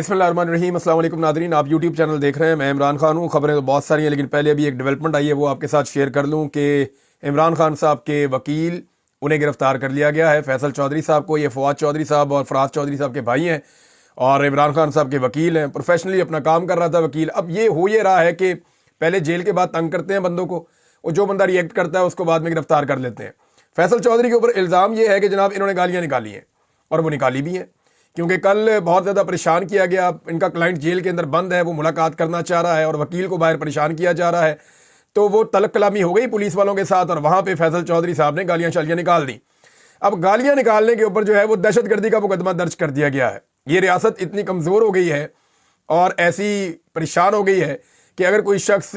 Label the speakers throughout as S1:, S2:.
S1: बिस्मिल्लाहिर्रहमानिर्रहीम। अस्सलाम वालेकुम नादरीन, आप यूट्यूब चैनल देख रहे हैं। मैं इमरान खान हूँ। खबरें तो बहुत सारी हैं, लेकिन पहले अभी एक डेवलपमेंट आई है वो आपके साथ शेयर कर लूँ कि इमरान खान साहब के वकील उन्हें गिरफ्तार कर लिया गया है। फैसल चौधरी साहब को, ये फवाद चौधरी साहब और फराज चौधरी साहब के भाई हैं और इमरान खान साहब के वकील हैं। प्रोफेशनली अपना काम कर रहा था वकील। अब ये हो ये रहा है कि पहले जेल के बाद तंग करते हैं बंदों को, और जो बंदा रिएक्ट करता है उसको बाद में गिरफ्तार कर लेते हैं। फैसल चौधरी के ऊपर इल्ज़ाम ये है कि जनाब इन्होंने गालियाँ निकाली हैं, और वो निकाली भी हैं, क्योंकि कल बहुत ज़्यादा परेशान किया गया। इनका क्लाइंट जेल के अंदर बंद है, वो मुलाकात करना चाह रहा है और वकील को बाहर परेशान किया जा रहा है। तो वो तलक कलामी हो गई पुलिस वालों के साथ, और वहाँ पे फैसल चौधरी साहब ने गालियाँ शालियाँ निकाल दी। अब गालियाँ निकालने के ऊपर जो है वो दहशतगर्दी का मुकदमा दर्ज कर दिया गया है। ये रियासत इतनी कमज़ोर हो गई है और ऐसी परेशान हो गई है कि अगर कोई शख्स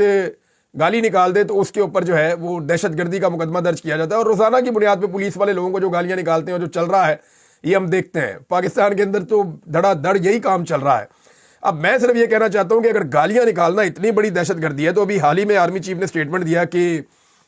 S1: गाली निकाल दे तो उसके ऊपर जो है वो दहशतगर्दी का मुकदमा दर्ज किया जाता है। और रोज़ाना की बुनियाद पर पुलिस वाले लोगों को जो गालियाँ निकालते हैं और जो चल रहा है ये हम देखते हैं। पाकिस्तान के अंदर तो धड़ाधड़ यही काम चल रहा है। अब मैं सिर्फ ये कहना चाहता हूँ कि अगर गालियाँ निकालना इतनी बड़ी दहशतगर्दी है, तो अभी हाल ही में आर्मी चीफ ने स्टेटमेंट दिया कि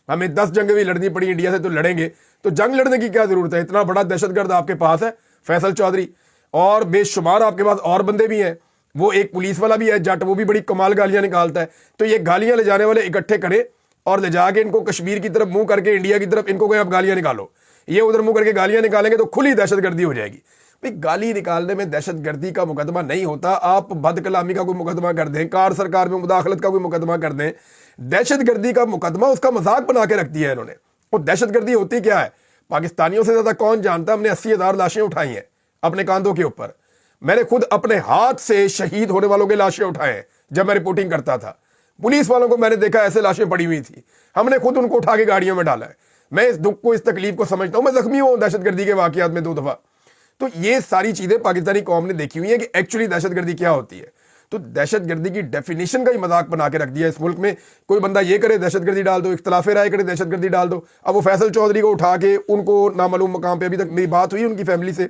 S1: हमें 10 जंगें भी लड़नी पड़ी इंडिया से तो लड़ेंगे। तो जंग लड़ने की क्या ज़रूरत है? इतना बड़ा दहशतगर्द आपके पास है फैसल चौधरी, और बेशुमार आपके पास और बंदे भी हैं। वो एक पुलिस वाला भी है जट, वो भी बड़ी कमाल गालियाँ निकालता है। तो ये गालियाँ ले जाने वाले इकट्ठे करें और ले जाके इनको कश्मीर की तरफ मुँह करके इंडिया की तरफ इनको कहें आप गालियाँ निकालो। ये उधर मुंह करके गालियां निकालेंगे तो खुली दहशतगर्दी हो जाएगी। भाई गाली निकालने में दहशतगर्दी का मुकदमा नहीं होता। आप बदकलामी का कोई मुकदमा कर दें, कार सरकार में मुदाखलत का कोई मुकदमा कर दें, दहशतगर्दी का मुकदमा उसका मजाक बना के रख दिया है इन्होंने। और दहशतगर्दी होती क्या है पाकिस्तानियों से ज्यादा कौन जानता? हमने 80,000 लाशें उठाई हैं अपने कांधों के ऊपर। मैंने खुद अपने हाथ से शहीद होने वालों के लाशें उठाए हैं। जब मैं रिपोर्टिंग करता था पुलिस वालों को मैंने देखा ऐसे लाशें पड़ी हुई थी, हमने खुद उनको उठा के गाड़ियों में डाला है। मैं इस दुख को, इस तकलीफ को समझता हूं। मैं जख्मी हूं दहशतगर्दी के वाकयात में 2 दफा। तो ये सारी चीजें पाकिस्तानी कौम ने देखी हुई है कि एक्चुअली दहशतगर्दी क्या होती है। तो दहशतगर्दी की डेफिनेशन का ही मजाक बना के रख दिया इस मुल्क में। कोई बंदा ये करे दहशतगर्दी डाल दो, इख्तलाफ राय करे दहशतगर्दी डाल दो। अब वो फैसल चौधरी को उठा के उनको नामालूम मकाम पे, अभी तक मेरी बात हुई उनकी फैमिली से,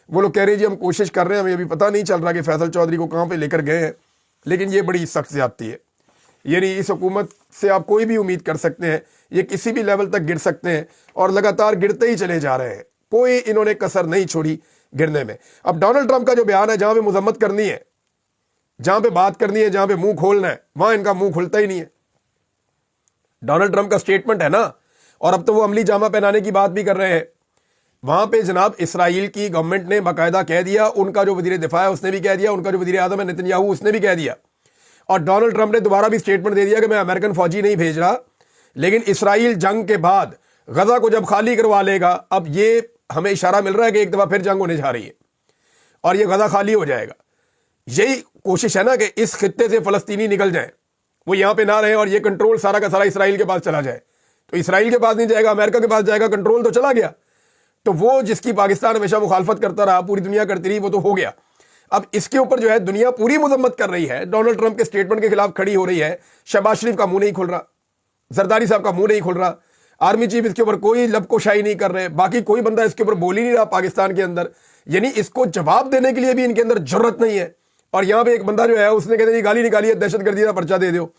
S1: वो लोग कह रहे हैं जी हम कोशिश कर रहे हैं, हमें अभी पता नहीं चल रहा कि फैसल चौधरी को कहाँ पे लेकर गए हैं। लेकिन ये बड़ी सख्त ज्यादती है। यानी इस हुकूमत से आप कोई भी उम्मीद कर सकते हैं, ये किसी भी लेवल तक गिर सकते हैं और लगातार गिरते ही चले जा रहे हैं। कोई इन्होंने कसर नहीं छोड़ी गिरने में। अब डोनाल्ड ट्रंप का जो बयान है, जहां पे मजम्मत करनी है, जहां पे बात करनी है, जहां पे मुंह खोलना है, वहां इनका मुंह खुलता ही नहीं है। डोनाल्ड ट्रंप का स्टेटमेंट है ना, और अब तो वो अमली जामा पहनाने की बात भी कर रहे हैं। वहां पे जनाब इसराइल की गवर्नमेंट ने बाकायदा कह दिया, उनका जो वजीर दिफा है उसने भी कह दिया, उनका जो वजीर आज़म है नेतन्याहू उसने भी कह दिया, और डोनाल्ड ट्रंप ने दोबारा भी स्टेटमेंट दे दिया कि मैं अमेरिकन फौजी नहीं भेज रहा, लेकिन इसराइल जंग के बाद गजा को जब खाली करवा लेगा, अब ये हमें इशारा मिल रहा है कि एक दफा फिर जंग होने जा रही है और ये गजा खाली हो जाएगा। यही कोशिश है ना कि इस खित्ते से फलस्तीनी निकल जाए, वो यहां पे ना रहे और ये कंट्रोल सारा का सारा इसराइल के पास चला जाए। तो इसराइल के पास नहीं जाएगा, अमेरिका के पास जाएगा, कंट्रोल तो चला गया। तो वो जिसकी पाकिस्तान हमेशा मुखालफत करता रहा, पूरी दुनिया करती रही, वो तो हो गया। अब इसके ऊपर जो है दुनिया पूरी मजम्मत कर रही है, डोनाल्ड ट्रंप के स्टेटमेंट के खिलाफ खड़ी हो रही है। शहबाज शरीफ का मुंह नहीं खुल रहा, जरदारी साहब का मुंह नहीं खुल रहा, आर्मी चीफ इसके ऊपर कोई लबकोशाई नहीं कर रहे, बाकी कोई बंदा इसके ऊपर बोल ही नहीं रहा पाकिस्तान के अंदर। यानी इसको जवाब देने के लिए भी इनके अंदर जरूरत नहीं है। और यहां पे एक बंदा जो है उसने कहते गाली निकाली है, दहशतगर्दी का पर्चा दे दो।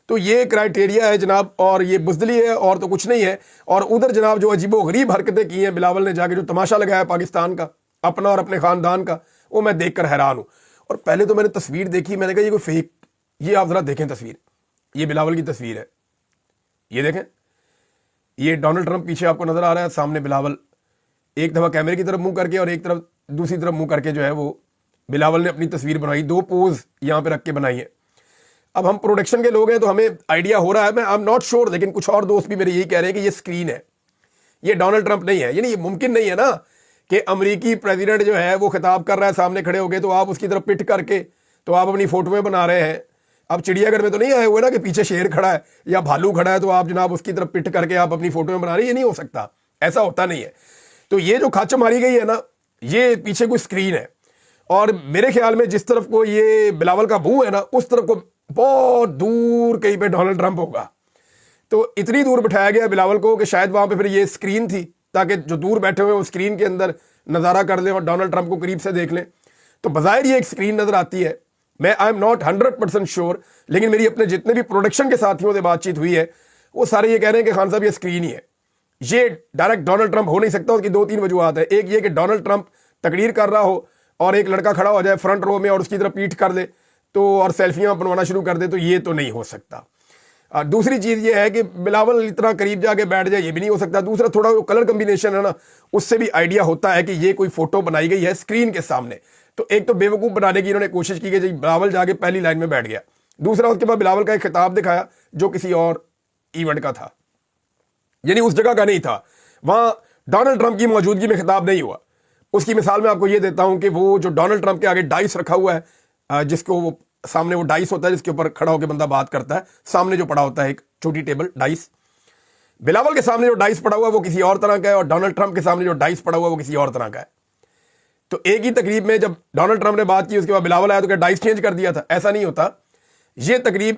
S1: तो ये क्राइटेरिया है जनाब, और ये बुजदली है और तो कुछ नहीं है। और उधर जनाब जो अजीबो गरीब हरकतें की हैं बिलावल ने, जाके जो तमाशा लगाया पाकिस्तान का अपना और अपने खानदान का, वो मैं देखकर हैरान हूं। और पहले तो मैंने तस्वीर देखी, मैंने कहा ये कोई फेक, ये आप जरा देखें तस्वीर, ये बिलावल की तस्वीर है, ये देखें, ये डोनाल्ड ट्रंप पीछे आपको नजर आ रहा है, सामने बिलावल एक दफा कैमरे की तरफ मुंह करके और एक तरफ दूसरी तरफ मुंह करके जो है वो बिलावल ने अपनी तस्वीर बनाई। 2 पोज यहां पे रख के बनाई है। अब हम प्रोडक्शन के लोग हैं तो हमें आइडिया हो रहा है, मैं आई एम नॉट श्योर, लेकिन कुछ और दोस्त भी मेरे यही कह रहे हैं कि ये स्क्रीन है, ये डोनाल्ड ट्रंप नहीं है। यानी ये मुमकिन नहीं है ना कि अमेरिकी प्रेसिडेंट जो है वो खिताब कर रहा है, सामने खड़े हो गए, तो आप उसकी तरफ पिट करके तो आप अपनी फोटोएं बना रहे हैं। अब चिड़ियाघर में तो नहीं आए हुए ना कि पीछे शेर खड़ा है या भालू खड़ा है तो आप जनाब उसकी तरफ पिट करके आप अपनी फोटोएं बना रहे हैं। ये नहीं हो सकता, ऐसा होता नहीं है। तो ये जो खाच मारी गई है ना, ये पीछे कोई स्क्रीन है, और मेरे ख्याल में जिस तरफ को ये बिलावल का मुंह है ना, उस तरफ को बहुत दूर कहीं पे डोनाल्ड ट्रंप होगा। तो इतनी दूर बिठाया गया बिलावल को कि शायद वहां पे फिर ये स्क्रीन थी, ताकि जो दूर बैठे हुए वो स्क्रीन के अंदर नज़ारा कर लें और डोनाल्ड ट्रंप को करीब से देख लें। तो बज़ाहिर ये एक स्क्रीन नजर आती है। मैं आई एम नॉट 100% श्योर, लेकिन मेरी अपने जितने भी प्रोडक्शन के साथियों से बातचीत हुई है वो सारे ये कह रहे हैं कि खान साहब ये स्क्रीन ही है, ये डायरेक्ट डोनाल्ड ट्रंप हो नहीं सकता। उसकी 2-3 वजूहत है। एक ये कि डोनाल्ड ट्रंप तकरीर कर रहा हो اور ایک لڑکا کھڑا ہو جائے فرنٹ رو میں اور اس کی طرف پیٹھ کر دے تو اور سیلفیاں بنوانا شروع کر دے تو یہ تو نہیں ہو سکتا. دوسری چیز یہ ہے کہ بلاول اتنا قریب جا کے بیٹھ جائے یہ بھی نہیں ہو سکتا. دوسرا تھوڑا کلر کمبینیشن ہے نا, اس سے بھی آئیڈیا ہوتا ہے کہ یہ کوئی فوٹو بنائی گئی ہے اسکرین کے سامنے. تو ایک تو بیوقوف بنانے کی انہوں نے کوشش کی کہ جی بلاول جا کے پہلی لائن میں بیٹھ گیا. دوسرا اس کے بعد بلاول کا ایک خطاب دکھایا جو کسی اور ایونٹ کا تھا, یعنی اس جگہ کا نہیں تھا. وہاں ڈونلڈ ٹرمپ کی موجودگی میں خطاب نہیں ہوا. اس کی مثال میں آپ کو یہ دیتا ہوں کہ وہ جو ڈونلڈ ٹرمپ کے آگے ڈائس رکھا ہوا ہے, جس کو وہ سامنے وہ ڈائس ہوتا ہے جس کے اوپر کھڑا ہو کے بندہ بات کرتا ہے, سامنے جو پڑا ہوتا ہے ایک چھوٹی ٹیبل ڈائس. بلاول کے سامنے جو ڈائس پڑا ہوا ہے وہ کسی اور طرح کا ہے, اور ڈونلڈ ٹرمپ کے سامنے جو ڈائس پڑا ہوا ہے وہ کسی اور طرح کا ہے. تو ایک ہی تقریب میں جب ڈونلڈ ٹرمپ نے بات کی اس کے بعد بلاول آیا تو کیا ڈائس چینج کر دیا تھا؟ ایسا نہیں ہوتا. یہ تقریب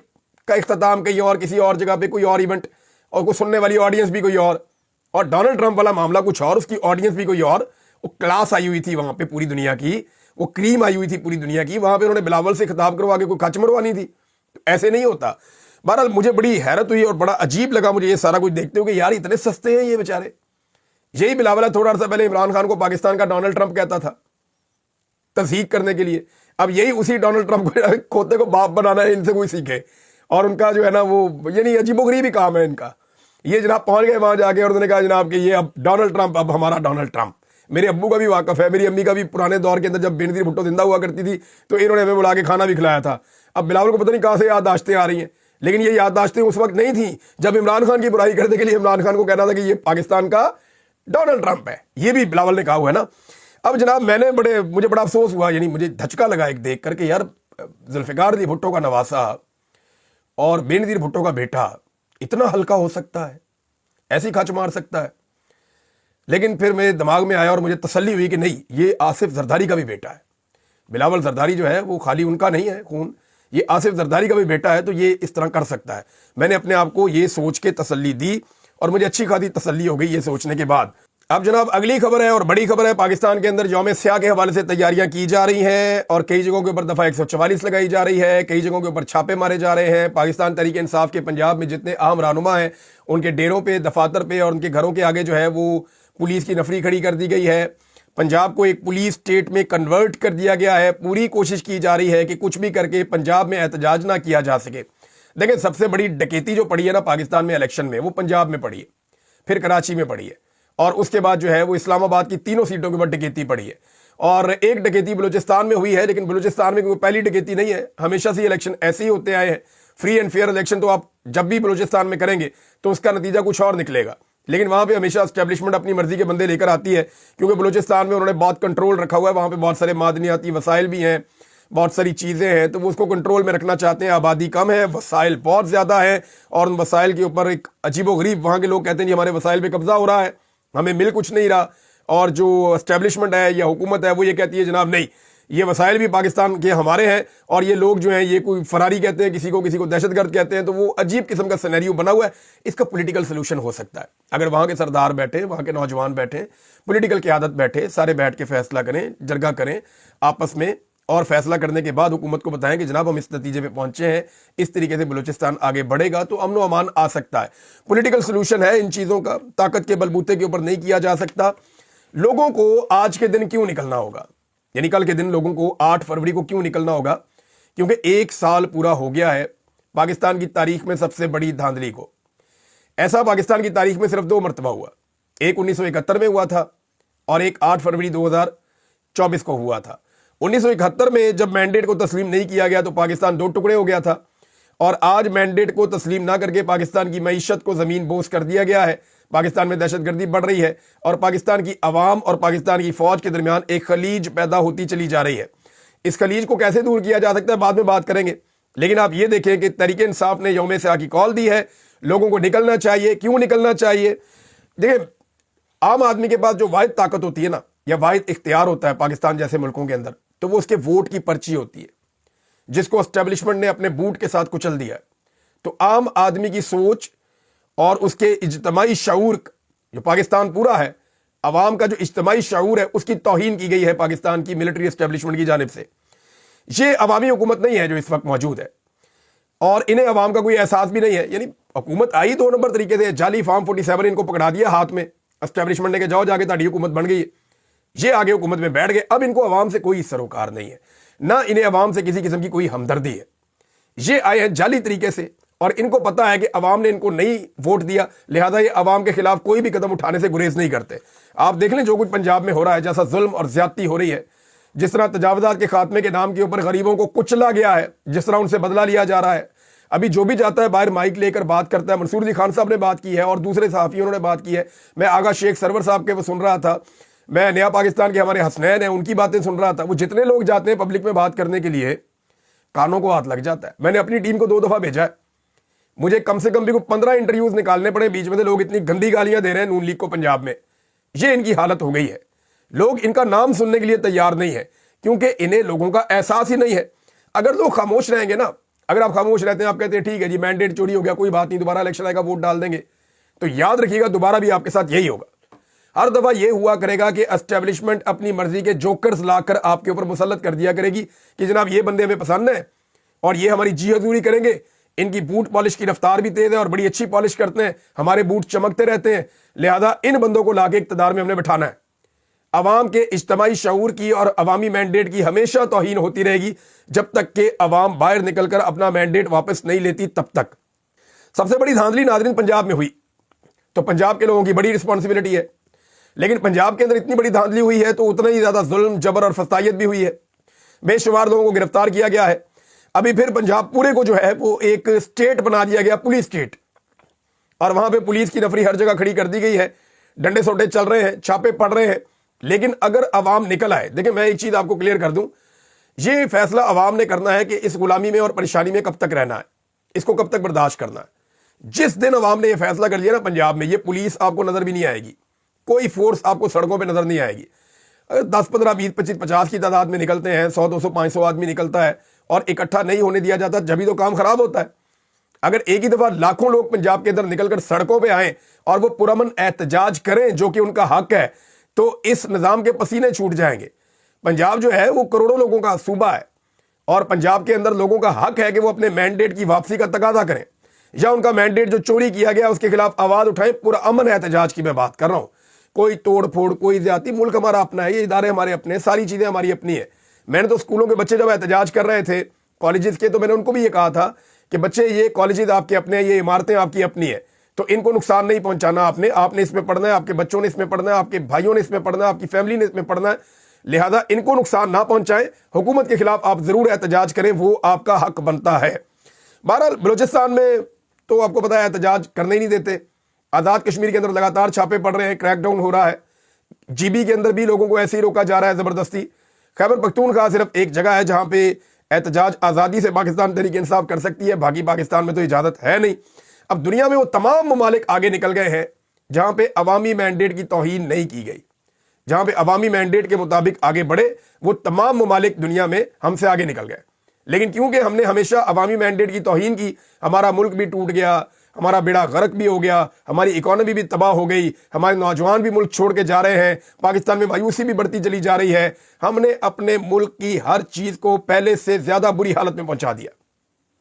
S1: کا اختتام کہیں اور کسی اور جگہ پہ کوئی اور ایونٹ, اور کوئی سننے والی آڈینس بھی کوئی اور ڈونلڈ ٹرمپ والا معاملہ کچھ اور, اس کی آڈینس بھی کوئی اور. وہ کلاس آئی ہوئی تھی وہاں پہ پوری دنیا کی, وہ کریم آئی ہوئی تھی پوری دنیا کی. وہاں پہ انہوں نے بلاول سے خطاب کروا کے کوئی کچ مروانی تھی. ایسے نہیں ہوتا. بہرحال مجھے بڑی حیرت ہوئی اور بڑا عجیب لگا مجھے یہ سارا کچھ دیکھتے ہو کہ یار اتنے سستے ہیں یہ بیچارے. یہی بلاول ہے تھوڑا عرصہ پہلے عمران خان کو پاکستان کا ڈونلڈ ٹرمپ کہتا تھا تصدیق کرنے کے لیے. اب یہی اسی ڈونلڈ ٹرمپ کو کھوتے کو باپ بنانا ہے, ان سے کوئی سیکھے. اور ان کا جو ہے نا وہ یعنی عجیب و غریب ہی کام ہے ان کا. یہ جناب پہنچ گئے وہاں جا کے اور انہوں نے کہا جناب کہ یہ اب ڈونلڈ ٹرمپ اب ہمارا ڈونلڈ ٹرمپ. میرے ابو کا بھی واقف ہے, میری امی کا بھی پرانے دور کے اندر جب بینظیر بھٹو زندہ ہوا کرتی تھی تو انہوں نے ہمیں بلا کے کھانا بھی کھلایا تھا. اب بلاول کو پتہ نہیں کہاں سے یادداشتیں آ رہی ہیں, لیکن یہ یادداشتیں اس وقت نہیں تھیں جب عمران خان کی برائی کرنے کے لیے عمران خان کو کہنا تھا کہ یہ پاکستان کا ڈونلڈ ٹرمپ ہے. یہ بھی بلاول نے کہا ہوا ہے نا. اب جناب مجھے بڑا افسوس ہوا, یعنی مجھے دھچکا لگا ایک دیکھ کر کہ یار ذوالفقار علی بھٹو کا نواسا اور بینظیر بھٹو کا بیٹا اتنا ہلکا ہو سکتا ہے, ایسی کھچ مار سکتا ہے. لیکن پھر میرے دماغ میں آیا اور مجھے تسلی ہوئی کہ نہیں, یہ آصف زرداری کا بھی بیٹا ہے. بلاول زرداری جو ہے وہ خالی ان کا نہیں ہے خون, یہ آصف زرداری کا بھی بیٹا ہے, تو یہ اس طرح کر سکتا ہے. میں نے اپنے آپ کو یہ سوچ کے تسلی دی اور مجھے اچھی خاصی تسلی ہو گئی یہ سوچنے کے بعد. اب جناب اگلی خبر ہے اور بڑی خبر ہے. پاکستان کے اندر یوم سیاہ کے حوالے سے تیاریاں کی جا رہی ہیں اور کئی جگہوں کے اوپر دفعہ 144 لگائی جا رہی ہے, کئی جگہوں کے اوپر چھاپے مارے جا رہے ہیں. پاکستان تحریک انصاف کے پنجاب میں جتنے اہم رہنما ہیں ان کے ڈیروں پہ, دفاتر پہ اور ان کے گھروں کے آگے جو ہے وہ پولیس کی نفری کھڑی کر دی گئی ہے. پنجاب کو ایک پولیس اسٹیٹ میں کنورٹ کر دیا گیا ہے. پوری کوشش کی جا رہی ہے کہ کچھ بھی کر کے پنجاب میں احتجاج نہ کیا جا سکے. دیکھیں سب سے بڑی ڈکیتی جو پڑی ہے نا پاکستان میں الیکشن میں, وہ پنجاب میں پڑی ہے, پھر کراچی میں پڑی ہے, اور اس کے بعد جو ہے وہ اسلام آباد کی تینوں سیٹوں کے اوپر ڈکیتی پڑی ہے. اور ایک ڈکیتی بلوچستان میں ہوئی ہے, لیکن بلوچستان میں کوئی پہلی ڈکیتی نہیں ہے. ہمیشہ سے الیکشن ایسے ہی ہوتے آئے ہیں. فری اینڈ فیئر الیکشن تو آپ جب بھی بلوچستان میں کریں گے تو اس کا نتیجہ کچھ اور نکلے گا, لیکن وہاں پہ ہمیشہ اسٹیبلشمنٹ اپنی مرضی کے بندے لے کر آتی ہے, کیونکہ بلوچستان میں انہوں نے بہت کنٹرول رکھا ہوا ہے. وہاں پہ بہت سارے معدنیاتی وسائل بھی ہیں, بہت ساری چیزیں ہیں, تو وہ اس کو کنٹرول میں رکھنا چاہتے ہیں. آبادی کم ہے, وسائل بہت زیادہ ہے, اور ان وسائل کے اوپر ایک عجیب و غریب وہاں کے لوگ کہتے ہیں کہ ہمارے وسائل پہ قبضہ ہو رہا ہے, ہمیں مل کچھ نہیں رہا. اور جو اسٹیبلشمنٹ ہے یا حکومت ہے وہ یہ کہتی ہے جناب نہیں, یہ وسائل بھی پاکستان کے ہمارے ہیں, اور یہ لوگ جو ہیں یہ کوئی فراری کہتے ہیں, کسی کو دہشت گرد کہتے ہیں. تو وہ عجیب قسم کا سینیریو بنا ہوا ہے. اس کا پولیٹیکل سلوشن ہو سکتا ہے اگر وہاں کے سردار بیٹھے, وہاں کے نوجوان بیٹھے, پولیٹیکل قیادت بیٹھے, سارے بیٹھ کے فیصلہ کریں, جرگہ کریں آپس میں, اور فیصلہ کرنے کے بعد حکومت کو بتائیں کہ جناب ہم اس نتیجے پہ پہنچے ہیں, اس طریقے سے بلوچستان آگے بڑھے گا تو امن و امان آ سکتا ہے. پولیٹیکل سلوشن ہے ان چیزوں کا, طاقت کے بلبوتے کے اوپر نہیں کیا جا سکتا. لوگوں کو آج کے دن کیوں نکلنا ہوگا, یعنی کل کے دن لوگوں کو 8 فروری کو کیوں نکلنا ہوگا؟ کیونکہ 1 سال پورا ہو گیا ہے پاکستان کی تاریخ میں سب سے بڑی دھاندلی کو. ایسا پاکستان کی تاریخ میں صرف 2 مرتبہ ہوا, ایک 1971 میں ہوا تھا اور ایک 8 فروری 2024 کو ہوا تھا. 1971 میں جب مینڈیٹ کو تسلیم نہیں کیا گیا تو پاکستان 2 ٹکڑے ہو گیا تھا, اور آج مینڈیٹ کو تسلیم نہ کر کے پاکستان کی معیشت کو زمین بوس کر دیا گیا ہے. پاکستان میں دہشت گردی بڑھ رہی ہے, اور پاکستان کی عوام اور پاکستان کی فوج کے درمیان ایک خلیج پیدا ہوتی چلی جا رہی ہے. اس خلیج کو کیسے دور کیا جا سکتا ہے بعد میں بات کریں گے, لیکن آپ یہ دیکھیں کہ تحریک انصاف نے یوم سیاہ کی کال دی ہے. لوگوں کو نکلنا چاہیے. کیوں نکلنا چاہیے؟ دیکھیں عام آدمی کے پاس جو واحد طاقت ہوتی ہے نا, یا واحد اختیار ہوتا ہے پاکستان جیسے ملکوں کے اندر, تو وہ اس کے ووٹ کی پرچی ہوتی ہے, جس کو اسٹیبلشمنٹ نے اپنے بوٹ کے ساتھ کچل دیا ہے. تو عام آدمی کی سوچ اور اس کے اجتماعی شعور, جو پاکستان پورا ہے, عوام کا جو اجتماعی شعور ہے, اس کی توہین کی گئی ہے پاکستان کی ملٹری اسٹیبلشمنٹ کی جانب سے. یہ عوامی حکومت نہیں ہے جو اس وقت موجود ہے, اور انہیں عوام کا کوئی احساس بھی نہیں ہے. یعنی حکومت آئی 2 نمبر طریقے سے, جعلی فارم 47 ان کو پکڑا دیا ہاتھ میں اسٹیبلشمنٹ نے کہ جاؤ جا کے تہاڈی حکومت بن گئی ہے. ये आगे हुकूमत में बैठ गए, अब इनको अवाम से कोई सरोकार नहीं है, ना इन्हें अवाम से किसी किस्म की कोई हमदर्दी है। ये आए हैं जाली तरीके से और इनको पता है कि अवाम ने इनको नहीं वोट दिया, लिहाजा ये अवाम के खिलाफ कोई भी कदम उठाने से गुरेज नहीं करते। आप देख लें जो कुछ पंजाब में हो रहा है, जैसा जुल्म और ज्यादती हो रही है, जिस तरह तजावजात के खात्मे के नाम के ऊपर गरीबों को कुचला गया है, जिस तरह उनसे बदला लिया जा रहा है। अभी जो भी जाता है बाहर माइक लेकर बात करता है, मंसूर अली खान साहब ने बात की है और दूसरे सहाफ़ियों ने बात की है। मैं आगा शेख सरवर साहब के वो सुन रहा था, मैं नया पाकिस्तान के हमारे हसनैन हैं उनकी बातें सुन रहा था। वो जितने लोग जाते हैं पब्लिक में बात करने के लिए, कानों को हाथ लग जाता है। मैंने अपनी टीम को 2 दफा भेजा है, मुझे कम से कम भी 15 इंटरव्यूज निकालने पड़े, बीच में से लोग इतनी गंदी गालियां दे रहे हैं नून लीग को पंजाब में। ये इनकी हालत हो गई है, लोग इनका नाम सुनने के लिए तैयार नहीं है, क्योंकि इन्हें लोगों का एहसास ही नहीं है। अगर लोग खामोश रहेंगे ना, अगर आप खामोश रहते हैं, आप कहते हैं ठीक है जी मैंडेट चोरी हो गया, कोई बात नहीं, दोबारा इलेक्शन आएगा वोट डाल देंगे, तो याद रखिएगा दोबारा भी आपके साथ यही होगा। हर दफा ये हुआ करेगा कि एस्टेब्लिशमेंट अपनी मर्जी के जोकर्स लाकर आपके ऊपर मुसल्लत कर दिया करेगी कि जनाब ये बंदे हमें पसंद है और ये हमारी जी हजूरी करेंगे, इनकी बूट पॉलिश की रफ्तार भी तेज है और बड़ी अच्छी पॉलिश करते हैं, हमारे बूट चमकते रहते हैं, लिहाजा इन बंदों को लाके इक्तदार में हमने बिठाना है। अवाम के इज्तमाई शऊर की और अवामी मैंडेट की हमेशा तौहीन होती रहेगी जब तक कि अवाम बाहर निकलकर अपना मैंडेट वापस नहीं लेती, तब तक। सबसे बड़ी धांधली नाज़रीन पंजाब में हुई, तो पंजाब के लोगों की बड़ी रिस्पॉन्सिबिलिटी है, लेकिन पंजाब के अंदर इतनी बड़ी धांधली हुई है तो उतना ही ज्यादा जुल्म, जबर और फसायत भी हुई है। बेशुमार लोगों को गिरफ्तार किया गया है। अभी फिर पंजाब पूरे को जो है वो एक स्टेट बना दिया गया, पुलिस स्टेट, और वहां पे पुलिस की नफरी हर जगह खड़ी कर दी गई है, डंडे सोटे चल रहे हैं, छापे पड़ रहे हैं। लेकिन अगर अवाम निकल आए, देखिए मैं एक चीज आपको क्लियर कर दूं, ये फैसला अवाम ने करना है कि इस गुलामी में और परेशानी में कब तक रहना है, इसको कब तक बर्दाश्त करना है। जिस दिन अवाम ने यह फैसला कर लिया ना पंजाब में, ये पुलिस आपको नजर भी नहीं आएगी, कोई फोर्स आपको सड़कों पे नजर नहीं आएगी। अगर 10, 15, 20, 25, 50 की तादाद में निकलते हैं, 100, 200, 500 आदमी निकलता है और इकट्ठा नहीं होने दिया जाता, जब भी तो काम खराब होता है। अगर एक ही दफा लाखों लोग पंजाब के अंदर निकलकर सड़कों पे आए और वो पुरअमन एहतजाज करें, जो कि उनका हक है, तो इस निजाम के पसीने छूट जाएंगे। पंजाब जो है वो करोड़ों लोगों का सूबा है और पंजाब के अंदर लोगों का हक है कि वो अपने मैंडेट की वापसी का तकाजा करें, या उनका मैंडेट जो चोरी किया गया उसके खिलाफ आवाज उठाएं। पुरअमन एहतजाज की मैं बात कर रहा हूं, कोई तोड़ फोड़, कोई ज्यादती। मुल्क हमारा अपना है, ये इदारे हमारे अपने, सारी चीजें हमारी अपनी है। मैंने तो स्कूलों के बच्चे जब एहतजाज कर रहे थे, कॉलेजेस के, तो मैंने उनको भी ये कहा था कि बच्चे ये कॉलेजेस आपके अपने हैं, ये इमारतें आपकी अपनी है, तो इनको नुकसान नहीं पहुंचाना आपने इसमें पढ़ना है, आपके बच्चों ने इसमें पढ़ना है, आपके भाइयों ने इसमें पढ़ना है, आपकी फैमिली ने इसमें पढ़ना है, लिहाजा इनको नुकसान ना पहुंचाएं। हुकूमत के खिलाफ आप जरूर एहतजाज करें, वो आपका हक बनता है। बहरहाल बलूचिस्तान में तो आपको पता है एहतजाज करने ही नहीं देते। आज़ाद कश्मीर के अंदर लगातार छापे पड़ रहे हैं, क्रैकडाउन हो रहा है। जीबी के अंदर भी लोगों को ऐसे ही रोका जा रहा है जबरदस्ती। खैबर पख्तूनख्वा सिर्फ एक जगह है जहां पे एहतजाज आज़ादी से पाकिस्तान तहरीक इंसाफ कर सकती है, बाकी पाकिस्तान में तो इजाज़त है नहीं। अब दुनिया में वो तमाम ममालिक आगे निकल गए हैं जहां पे अवामी मैंडेट की तौहीन नहीं की गई, जहां पे अवामी मैंडेट के मुताबिक आगे बढ़े, वो तमाम ममालिक दुनिया में हमसे आगे निकल गए। लेकिन क्योंकि हमने हमेशा अवामी मैंडेट की तौहीन की, हमारा मुल्क भी टूट गया, हमारा बेड़ा गर्क भी हो गया, हमारी इकोनॉमी भी तबाह हो गई, हमारे नौजवान भी मुल्क छोड़ के जा रहे हैं, पाकिस्तान में मायूसी भी बढ़ती चली जा रही है। हमने अपने मुल्क की हर चीज को पहले से ज्यादा बुरी हालत में पहुंचा दिया।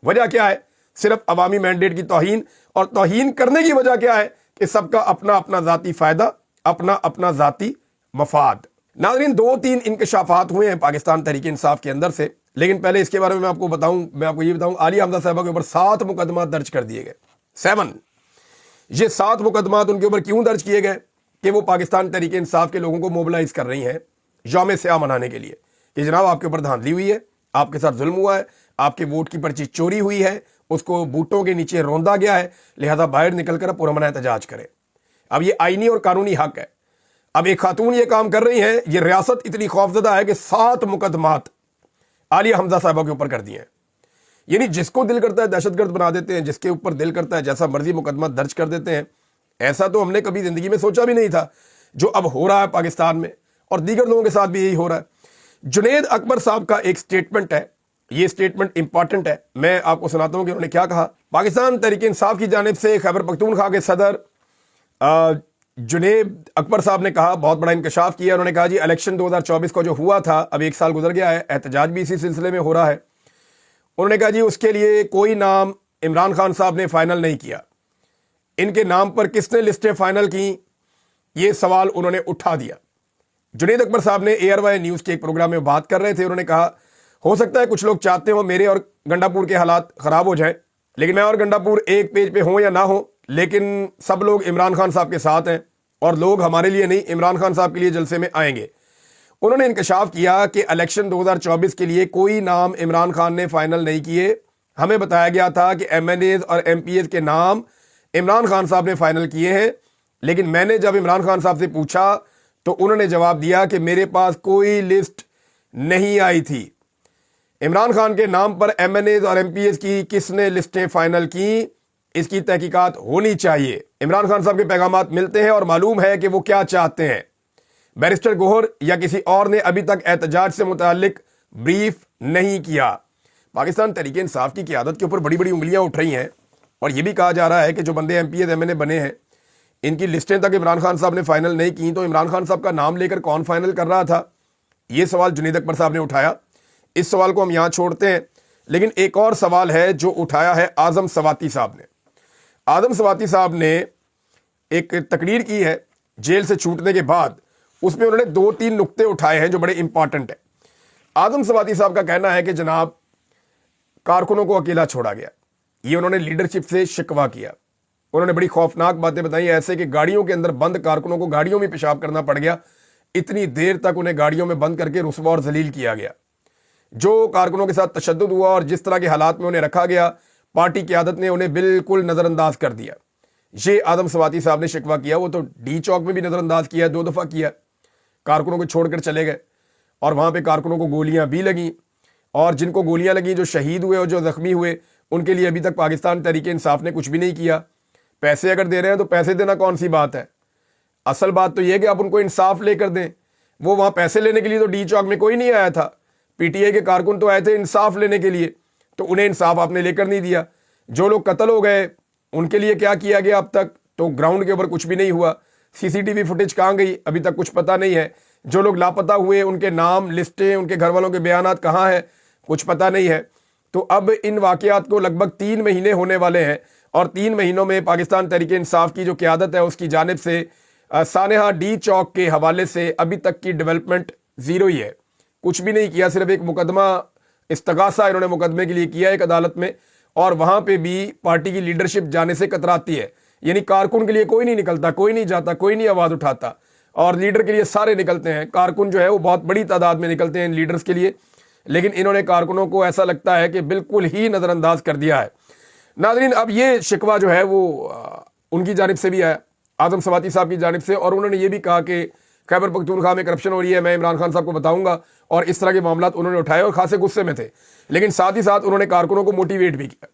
S1: वजह क्या है? सिर्फ अवामी मैंडेट की तौहीन। और तौहीन करने की वजह क्या है? कि सबका अपना अपना जाती फायदा, अपना अपना जाती मफाद। नाज़रीन, 2-3 इंकशाफात हुए हैं पाकिस्तान तहरीक इंसाफ के अंदर से, लेकिन पहले इसके बारे में मैं आपको ये बताऊं, आलिया हमजा साहिबा के ऊपर 7 मुकदमा दर्ज कर दिए गए। 7। ये 7 मुकदमात उनके ऊपर क्यों दर्ज किए गए? कि वो पाकिस्तान तहरीक इंसाफ के लोगों को मोबिलाइज कर रही हैं यौम स्याह मनाने के लिए कि जनाब आपके ऊपर धांधली हुई है, आपके साथ जुल्म हुआ है, आपके वोट की पर्ची चोरी हुई है, उसको बूटों के नीचे रौंदा गया है, लिहाजा बाहर निकलकर पुरअमन एहतजाज करें। अब ये आईनी और कानूनी हक है। अब एक खातून ये काम कर रही हैं, ये रियासत इतनी खौफजदा है कि 7 मुकदमात आलिया हमजा साहिबा के ऊपर कर दिए हैं। यानी जिसको दिल करता है दहशतगर्द बना देते हैं, जिसके ऊपर दिल करता है जैसा मर्जी मुकदमा दर्ज कर देते हैं। ऐसा तो हमने कभी जिंदगी में सोचा भी नहीं था, जो अब हो रहा है पाकिस्तान में, और दीगर लोगों के साथ भी यही हो रहा है। जुनेद अकबर साहब का एक स्टेटमेंट है, ये स्टेटमेंट इंपॉर्टेंट है, मैं आपको सुनाता हूं कि उन्होंने क्या कहा। पाकिस्तान तहरीक इंसाफ की जानिब से खैबर पख्तूनख्वा के सदर जुनेद अकबर साहब ने कहा, बहुत बड़ा इंकशाफ किया। उन्होंने कहा जी इलेक्शन 2024 को जो हुआ था, अब 1 साल गुजर गया है, एहतजाज भी इसी सिलसिले में हो रहा है। उन्होंने कहा जी उसके लिए कोई नाम इमरान खान साहब ने फाइनल नहीं किया, इनके नाम पर किसने लिस्टें फाइनल की, ये सवाल उन्होंने उठा दिया। जुनैद अकबर साहब ने ARY न्यूज के एक प्रोग्राम में बात कर रहे थे। उन्होंने कहा हो सकता है कुछ लोग चाहते हो मेरे और गंडापुर के हालात खराब हो जाएं, लेकिन मैं और गंडापुर एक पेज पे हो या ना हो, लेकिन सब लोग इमरान खान साहब के साथ हैं और लोग हमारे लिए नहीं इमरान खान साहब के लिए जलसे में आएंगे। उन्होंने इंकशाफ किया कि इलेक्शन 2024 के लिए कोई नाम इमरान खान ने फाइनल नहीं किए। हमें बताया गया था कि MNAs और MPs के नाम इमरान खान साहब ने फाइनल किए हैं, लेकिन मैंने जब इमरान खान साहब से पूछा तो उन्होंने जवाब दिया कि मेरे पास कोई लिस्ट नहीं आई थी। इमरान खान के नाम पर MNAs और MPs की किसने लिस्टें फाइनल की, इसकी तहकीकात होनी चाहिए। इमरान खान साहब के पैगामात मिलते हैं और मालूम है कि वो क्या चाहते हैं। बैरिस्टर गोहर या किसी और ने अभी तक एहतजाज से मुतालिक ब्रीफ नहीं किया। पाकिस्तान तहरीक इंसाफ की क़यादत के ऊपर बड़ी बड़ी उंगलियां उठ रही हैं और ये भी कहा जा रहा है कि जो बंदे MPs MNA बने हैं इनकी लिस्टें तक इमरान खान साहब ने फाइनल नहीं की, तो इमरान खान साहब का नाम लेकर कौन फाइनल कर रहा था, ये सवाल जुनैद अकबर साहब ने उठाया। इस सवाल को हम यहाँ छोड़ते हैं, लेकिन एक और सवाल है जो उठाया है आज़म सवाती साहब ने। आज़म सवाती साहब ने एक तकरीर की है जेल से छूटने के बाद, उसमें उन्होंने 2-3 नुक्ते उठाए हैं जो बड़े इंपॉर्टेंट हैं। आज़म सवाती साहब का कहना है कि जनाब कारकुनों को अकेला छोड़ा गया, ये उन्होंने लीडरशिप से शिकवा किया। उन्होंने बड़ी खौफनाक बातें बताई, ऐसे कि गाड़ियों के अंदर बंद कारकुनों को गाड़ियों में पेशाब करना पड़ गया, इतनी देर तक उन्हें गाड़ियों में बंद करके रुस्वा और जलील किया गया। जो कारकुनों के साथ तशद्दुद हुआ और जिस तरह के हालात में उन्हें रखा गया, पार्टी क़यादत ने उन्हें बिल्कुल नज़रअंदाज कर दिया। ये आज़म सवाती साहब ने शिकवा किया। वो तो डी चौक में भी नज़रअंदाज किया, 2 दफ़ा किया, कारकुनों को छोड़कर चले गए और वहाँ पे कारकुनों को गोलियां भी लगीं, और जिनको गोलियां लगीं, जो शहीद हुए और जो ज़ख्मी हुए, उनके लिए अभी तक पाकिस्तान तहरीक इंसाफ ने कुछ भी नहीं किया। पैसे अगर दे रहे हैं तो पैसे देना कौन सी बात है, असल बात तो यह कि आप उनको इंसाफ लेकर दें। वो वहाँ पैसे लेने के लिए तो डी चौक में कोई नहीं आया था, PTI के कारकुन तो आए थे इंसाफ लेने के लिए, तो उन्हें इंसाफ आपने लेकर नहीं दिया। जो लोग कत्ल हो गए उनके लिए क्या किया गया अब तक, तो ग्राउंड के ऊपर कुछ भी नहीं हुआ। CCTV फुटेज कहाँ गई, अभी तक कुछ पता नहीं है। जो लोग लापता हुए उनके नाम, लिस्टें, उनके घर वालों के बयानात कहाँ है, कुछ पता नहीं है। तो अब इन वाक़यात को लगभग 3 महीने होने वाले हैं और 3 महीनों में पाकिस्तान तहरीक इंसाफ की जो क़यादत है उसकी जानिब से सानेहा डी चौक के हवाले से अभी तक की डेवलपमेंट ज़ीरो ही है, कुछ भी नहीं किया। सिर्फ एक मुकदमा इस्तगासा इन्होंने मुकदमे के लिए किया एक अदालत में, और वहाँ पे भी पार्टी की लीडरशिप जाने से कतराती है। यानी कारकुन के लिए कोई नहीं निकलता, कोई नहीं जाता, कोई नहीं आवाज़ उठाता, और लीडर के लिए सारे निकलते हैं। कारकुन जो है वो बहुत बड़ी तादाद में निकलते हैं इन लीडर्स के लिए, लेकिन इन्होंने कारकुनों को ऐसा लगता है कि बिल्कुल ही नज़रअंदाज कर दिया है। नाज़रीन, अब ये शिकवा जो है वो उनकी जानिब से भी आया, आज़म सवाती साहब की जानिब से, और उन्होंने ये भी कहा कि खैबर पख्तूनख्वा में करप्शन हो रही है, मैं इमरान खान साहब को बताऊंगा, और इस तरह के मामला उन्होंने उठाए और खासे गुस्से में थे। लेकिन साथ ही साथ उन्होंने कारकुनों को मोटिवेट भी किया।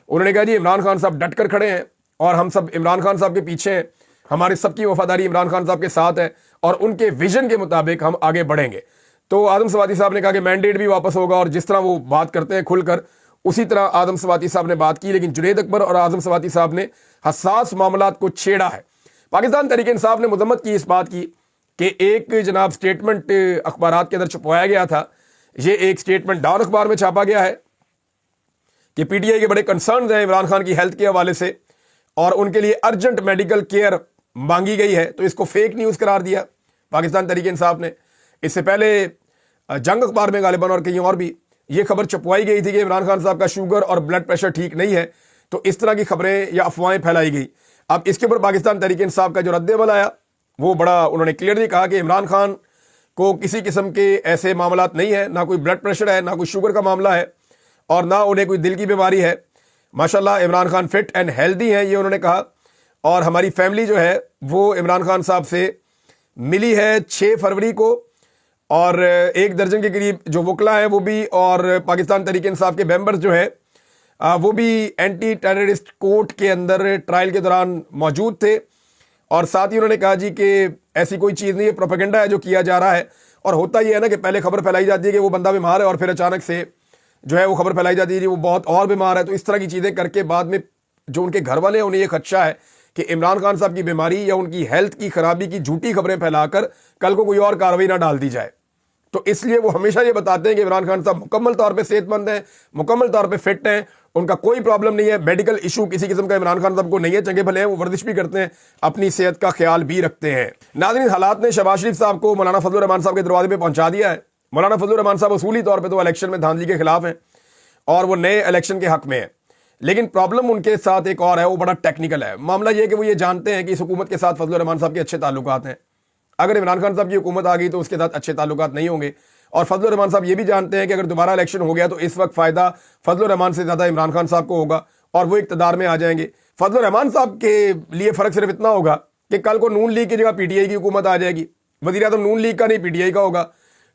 S1: उन्होंने कहा जी इमरान खान साहब डट कर खड़े हैं और हम सब इमरान खान साहब के पीछे हैं, हमारे सबकी वफादारी इमरान खान साहब के साथ है और उनके विजन के मुताबिक हम आगे बढ़ेंगे। तो आज़म सवाती साहब ने कहा कि मैंडेट भी वापस होगा, और जिस तरह वो बात करते हैं खुलकर उसी तरह आज़म सवाती साहब ने बात की। लेकिन जुनैद अकबर और आज़म सवाती साहब ने हसास मामलात को छेड़ा है। पाकिस्तान तहरीक इंसाफ ने मजम्मत की इस बात की कि एक जनाब स्टेटमेंट अखबारात के अंदर छपवाया गया था, ये एक स्टेटमेंट डॉन अखबार में छापा गया है कि PTI के बड़े कंसर्न हैं इमरान खान की हेल्थ के हवाले से और उनके लिए अर्जेंट मेडिकल केयर मांगी गई है, तो इसको फेक न्यूज़ करार दिया पाकिस्तान तहरीक इंसाफ ने। इससे पहले जंग अखबार में गालिबन और कहीं और भी ये खबर छपवाई गई थी कि इमरान खान साहब का शुगर और ब्लड प्रेशर ठीक नहीं है, तो इस तरह की खबरें या अफवाहें फैलाई गई। अब इसके ऊपर पाकिस्तान तहरीक इंसाफ का जो रद्द-ए-अमल आया वो बड़ा, उन्होंने क्लियरली कहा कि इमरान खान को किसी किस्म के ऐसे मामलात नहीं है, ना कोई ब्लड प्रेशर है, ना कोई शुगर का मामला है, और ना उन्हें कोई दिल की बीमारी है। माशाल्लाह Imran Khan fit and healthy हैं, ये उन्होंने कहा। और हमारी फैमिली जो है वो इमरान खान साहब से मिली है 6 फरवरी को, और 1 दर्जन के करीब जो वकला है वो भी, और पाकिस्तान तहरीक इंसाफ के मेंबर्स जो है वो भी एंटी टेररिस्ट कोर्ट के अंदर ट्रायल के दौरान मौजूद थे। और साथ ही उन्होंने कहा जी कि ऐसी कोई चीज़ नहीं है, प्रोपेगेंडा है जो किया जा रहा है। और होता ही है ना कि पहले खबर फैलाई जाती है कि वो बंदा बीमार है और फिर अचानक से जो है वो खबर फैलाई जाती है कि वो बहुत और बीमार है। तो इस तरह की चीज़ें करके बाद में जो उनके घर वाले हैं उन्हें ये खदशा है कि इमरान खान साहब की बीमारी या उनकी हेल्थ की खराबी की झूठी खबरें फैलाकर कल को कोई और कार्रवाई ना डाल दी जाए। तो इसलिए वो हमेशा ये बताते हैं कि इमरान खान साहब मुकम्मल तौर पे सेहतमंद हैं, मुकम्मल तौर पे फिट हैं, ان کا کوئی پرابلم نہیں ہے, میڈیکل ایشو کسی قسم کا عمران خان صاحب کو نہیں ہے, چنگے بھلے ہیں, وہ ورزش بھی کرتے ہیں, اپنی صحت کا خیال بھی رکھتے ہیں. ناظرین, حالات نے شہباز شریف صاحب کو مولانا فضل الرحمان صاحب کے دروازے پہ پہنچا دیا ہے. مولانا فضل الرحمان صاحب اصولی طور پہ تو الیکشن میں دھاندلی کے خلاف ہیں اور وہ نئے الیکشن کے حق میں ہیں, لیکن پرابلم ان کے ساتھ ایک اور ہے, وہ بڑا ٹیکنیکل ہے. معاملہ یہ کہ وہ یہ جانتے ہیں کہ اس حکومت کے ساتھ فضل الرحمان صاحب کے اچھے تعلقات ہیں. اگر عمران خان صاحب کی حکومت آ گئی تو اس کے ساتھ اچھے تعلقات نہیں ہوں گے, اور فضل الرحمان صاحب یہ بھی جانتے ہیں کہ اگر دوبارہ الیکشن ہو گیا تو اس وقت فائدہ فضل الرحمان سے زیادہ عمران خان صاحب کو ہوگا اور وہ اقتدار میں آ جائیں گے. فضل الرحمان صاحب کے لیے فرق صرف اتنا ہوگا کہ کل کو نون لیگ کی جگہ پی ٹی آئی کی حکومت آ جائے گی, وزیر اعظم نون لیگ کا نہیں پی ٹی آئی کا ہوگا.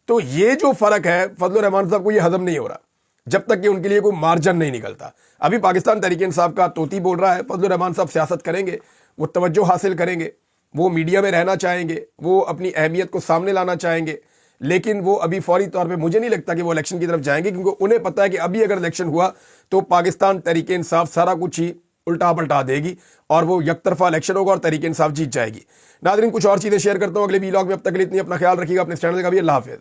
S1: تو یہ جو فرق ہے فضل الرحمان صاحب کو یہ ہضم نہیں ہو رہا جب تک کہ ان کے لیے کوئی مارجن نہیں نکلتا. ابھی پاکستان تحریک انصاف کا طوطی بول رہا ہے, فضل الرحمان صاحب سیاست کریں گے, وہ توجہ حاصل کریں گے, وہ میڈیا میں رہنا چاہیں گے, وہ اپنی اہمیت کو سامنے لانا چاہیں گے, لیکن وہ ابھی فوری طور پہ مجھے نہیں لگتا کہ وہ الیکشن کی طرف جائیں گے, کیونکہ انہیں پتہ ہے کہ ابھی اگر الیکشن ہوا تو پاکستان تحریک انصاف سارا کچھ ہی الٹا پلٹا دے گی اور وہ یک طرفہ الیکشن ہوگا اور تحریک انصاف جیت جائے گی. ناظرین, کچھ اور چیزیں شیئر کرتا ہوں اگلے ویلاگ میں. اب تک کے لیے اتنی, اپنا خیال رکھیے گا, اپنے چینل کا بھی. اللہ حافظ.